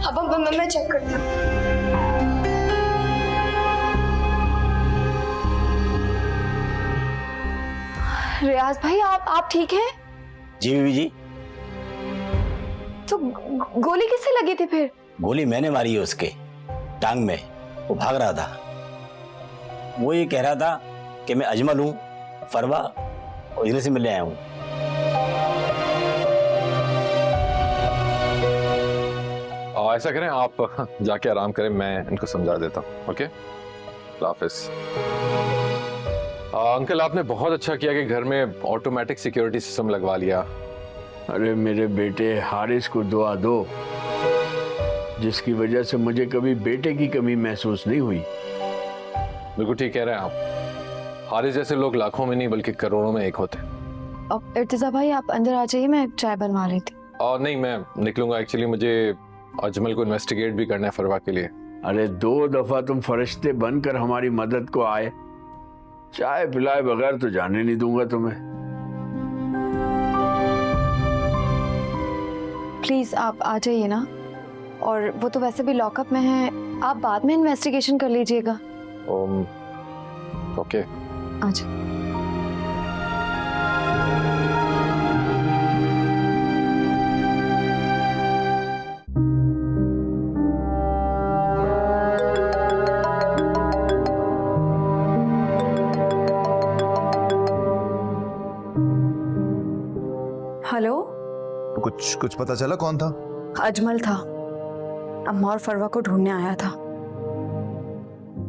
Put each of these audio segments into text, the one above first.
अब मैं चेक करती हूँ। रियाज भाई आप ठीक हैं? जी बीबी जी। तो गोली किससे लगी थी फिर? गोली मैंने मारी है उसके टांग में, वो भाग रहा था। वो ये कह रहा था कि मैं अजमल हूँ, फरवा, और इधर से मिलने आया हूँ। ऐसा करें, आप जाके आराम करें, मैं इनको समझा देता हूँ। ओके, हाफिज। अंकल, आपने बहुत अच्छा किया कि घर में ऑटोमेटिक सिक्योरिटी सिस्टम लगवा लिया। अरे मेरे बेटे हारिस को दुआ दो, जिसकी वजह से मुझे कभी बेटे की कमी महसूस नहीं हुई। बिल्कुल ठीक कह रहे हैं आप। हारिस जैसे लोग लाखों में नहीं बल्कि करोड़ों में एक होते हैं। अब इर्तिजा भाई आप अंदर आ जाइए, मैं चाय बनवा रही थी। और नहीं, मैं निकलूंगा। एक्चुअली मुझे अजमल को इन्वेस्टिगेट भी करना है फरवा के लिए। अरे 2 दफा तुम फरिश्ते बनकर हमारी मदद को आए, चाय पिलाए बगैर तो जाने नहीं दूंगा तुम्हें। प्लीज आप आ जाइए ना, और वो तो वैसे भी लॉकअप में है, आप बाद में इन्वेस्टिगेशन कर लीजिएगा। ओके। आ जाइए। हेलो, कुछ पता चला कौन था? अजमल था। अम्मा और फरवा को ढूंढने आया था।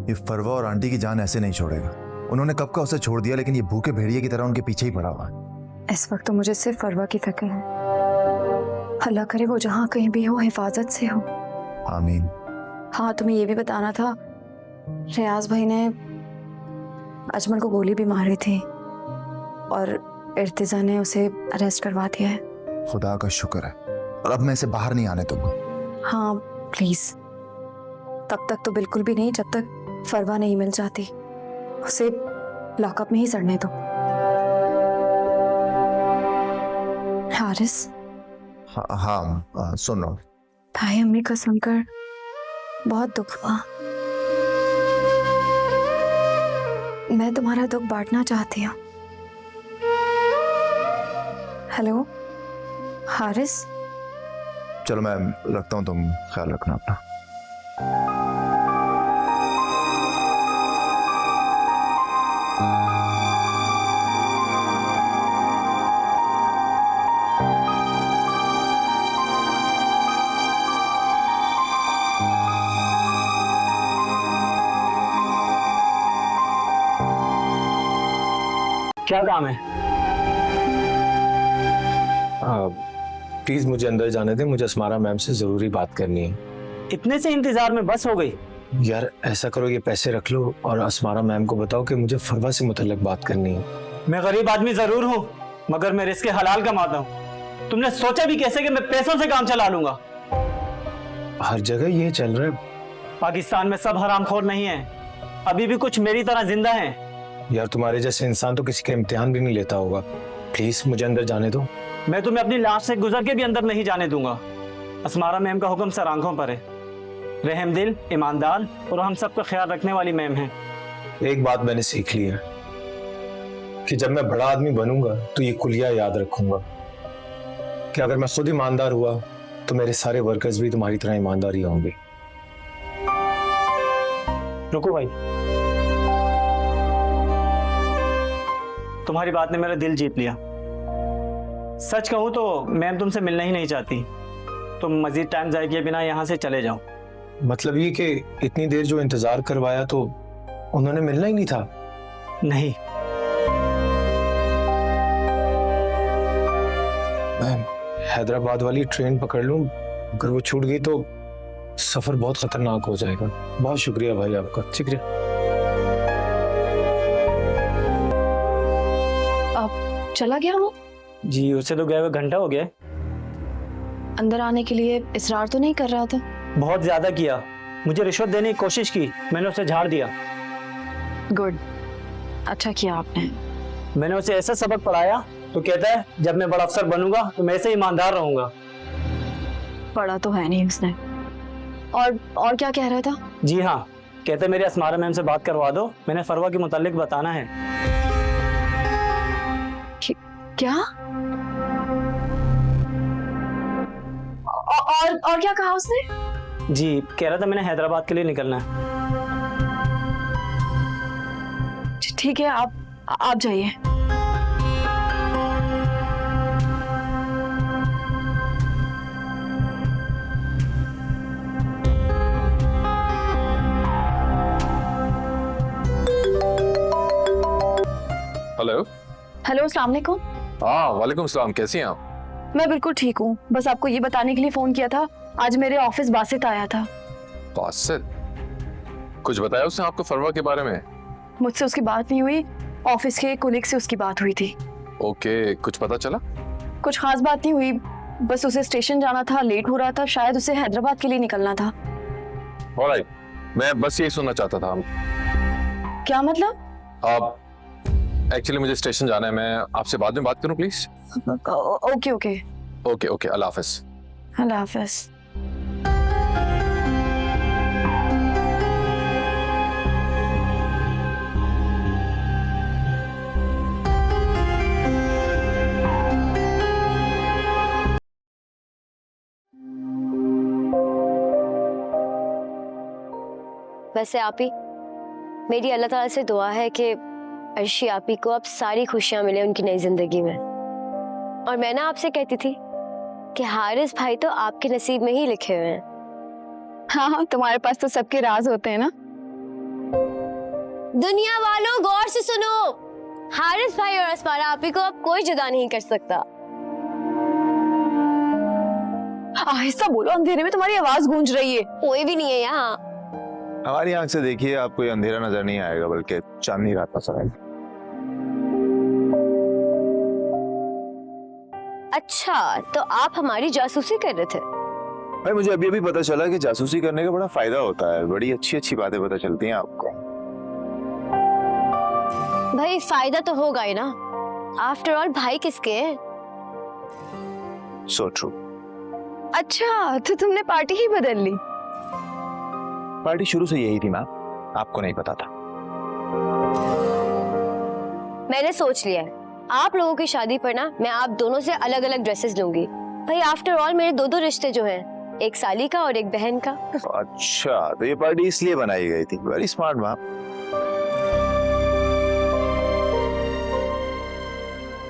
ये फरवा और आंटी की जान ऐसे नहीं छोड़ेगा। उन्होंने कब का उसे छोड़ दिया, लेकिन ये भूखे भेड़िए की तरह उनके पीछे ही पड़ा हुआ है। इस वक्त तो मुझे सिर्फ फरवा की फिक्र है। अल्लाह करे वो जहाँ कहीं भी हो हिफाजत से हो। आमीन। हाँ, तुम्हें ये भी बताना था, रियाज भाई ने अजमल को गोली भी मारी थी और इर्तिजा ने उसे अरेस्ट करवा दिया है। खुदा का शुक्र है। और अब मैं इसे बाहर नहीं आने दूंगा। हाँ प्लीज, तब तक तो बिल्कुल भी नहीं जब तक फरवा नहीं मिल जाती। उसे लॉकअप में ही सड़ने दो। हारिस। हाँ, सुन रहा हूँ। भाई अम्मी का सुनकर बहुत दुख हुआ। मैं तुम्हारा दुख बांटना चाहती हूँ। हेलो हारिस। चलो मैं रखता हूँ, तुम ख्याल रखना अपना। क्या काम है? प्लीज मुझे अंदर जाने दें, मुझे अस्मारा मैम से जरूरी बात करनी है। इतने से इंतजार में बस हो गई? यार ऐसा करो, ये पैसे रख लो और अस्मारा मैम को बताओ कि मुझे फरवा से मुतल्लिक बात करनी है। मैं गरीब आदमी जरूर हूँ, मगर मैं रिस्क हलाल कमाता हूँ। तुमने सोचा भी कैसे कि मैं पैसों से काम चला लूंगा? हर जगह ये चल रहा है। पाकिस्तान में सब हरामखोर नहीं है, अभी भी कुछ मेरी तरह जिंदा हैं। यार तुम्हारे जैसे इंसान तो किसी का इम्तिहान भी नहीं लेता होगा। प्लीज मुझे अंदर जाने दो। मैं तुम्हें अपनी लाश से गुजर के भी अंदर नहीं जाने दूंगा। अस्मारा मैम का हुक्म सर आंखों पर है। रहमदिल, ईमानदार और हम सबका ख्याल रखने वाली मैम है। एक बात मैंने सीख ली है कि जब मैं बड़ा आदमी बनूंगा तो ये कुलिया याद रखूंगा कि अगर मैं खुद ईमानदार हुआ तो मेरे सारे वर्कर्स भी तुम्हारी तरह ईमानदार ही होंगे। रुको भाई, तुम्हारी बात ने मेरा दिल जीत लिया। सच कहूं तो मैम तुमसे मिलना ही नहीं चाहती। तुम मजीद टाइम जाए किए बिना यहाँ से चले जाओ। मतलब ये कि इतनी देर जो इंतजार करवाया तो उन्होंने मिलना ही नहीं था? नहीं, मैं हैदराबाद वाली ट्रेन पकड़ लूं, अगर वो छूट गई तो सफर बहुत खतरनाक हो जाएगा। बहुत शुक्रिया भाई आपका। शुक्रिया। अब चला गया वो? जी, उसे तो गए हुए घंटा हो गया। अंदर आने के लिए इसरार तो नहीं कर रहा था? बहुत ज्यादा किया, मुझे रिश्वत देने की कोशिश की, मैंने उसे झाड़ दिया। गुड, अच्छा किया आपने। मैंने उसे ऐसा सबक पढ़ाया तो कहता है जब मैं बड़ा अफसर बनूंगा तो मैं ऐसे ईमानदार रहूंगा। पढ़ा तो है नहीं उसने, और क्या कह रहा था? जी हाँ, कहते मेरी असमारा मैम से बात करवा दो, मैंने फरवा के मुतालिक बताना है। क्या? और क्या कहा उसने? जी, कह रहा था मैंने हैदराबाद के लिए निकलना है। ठीक है, आप जाइए। हेलो। हेलो, अस्सलाम वालेकुम। हाँ, वालेकुम सलाम, कैसी हैं आप? मैं बिल्कुल ठीक हूँ, बस आपको ये बताने के लिए फोन किया था, आज मेरे ऑफिस बासित आया था। बासित? कुछ बताया उसने आपको फरवा के बारे में? मुझसे उसकी बात नहीं हुई, ऑफिस के कोलिग से उसकी बात हुई थी। ओके, कुछ पता चला? कुछ खास बात नहीं हुई, बस उसे स्टेशन जाना था, लेट हो रहा था, शायद उसे हैदराबाद के लिए निकलना था। ऑलराइट, मैं बस यही सुनना चाहता था। क्या मतलब? आप एक्चुअली मुझे स्टेशन जाना है, मैं आपसे बाद में बात करूं please? Okay okay. Okay okay, अल्लाह हाफिज। अल्लाह हाफिज। वैसे आप ही, मेरी अल्लाह ताला से दुआ है कि अर्शी आपी को अब सारी खुशियां मिले उनकी नई जिंदगी में। और मैं ना आपसे कहती थी कि हारिस भाई तो आपके नसीब में ही लिखे हुए हैं। हाँ, तुम्हारे पास तो सबके राज होते हैं ना। दुनिया वालों गौर से सुनो, हारिस भाई और असमारा आपी को अब कोई जुदा नहीं कर सकता। आहिस्ता बोलो, अंधेरे में तुम्हारी आवाज गूंज रही है। कोई भी नहीं है यहाँ। हमारी आंख से देखिए, आपको ये अंधेरा नजर नहीं आएगा, बल्कि चांदनी रात नजर आएगी। अच्छा, तो आप हमारी जासूसी कर रहे थे? भाई मुझे अभी अभी पता चला कि जासूसी करने का बड़ा फायदा होता है, बड़ी अच्छी अच्छी बातें पता चलती हैं आपको। भाई फायदा तो होगा ही ना, आफ्टर ऑल भाई किसके हैं? So true. अच्छा, तो तुमने पार्टी ही बदल ली? पार्टी शुरू से यही थी मैम, आपको नहीं पता था। मैंने सोच लिया है, आप लोगों की शादी पर ना मैं आप दोनों से अलग अलग ड्रेसेस लूंगी। भाई आफ्टर ऑल मेरे दो रिश्ते जो हैं, एक साली का और एक बहन का। अच्छा, तो ये पार्टी इसलिए बनाई गई थी। Very smart ma'am.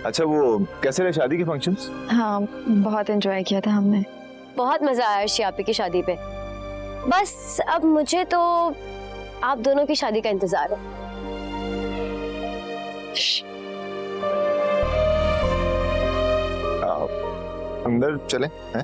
अच्छा, वो कैसे रहे शादी के फंक्शंस? हाँ, बहुत एंजॉय किया था हमने। बहुत मजा आया शियापी की शादी पे। बस अब मुझे तो आप दोनों की शादी का इंतजार है। अंदर चलें हैं?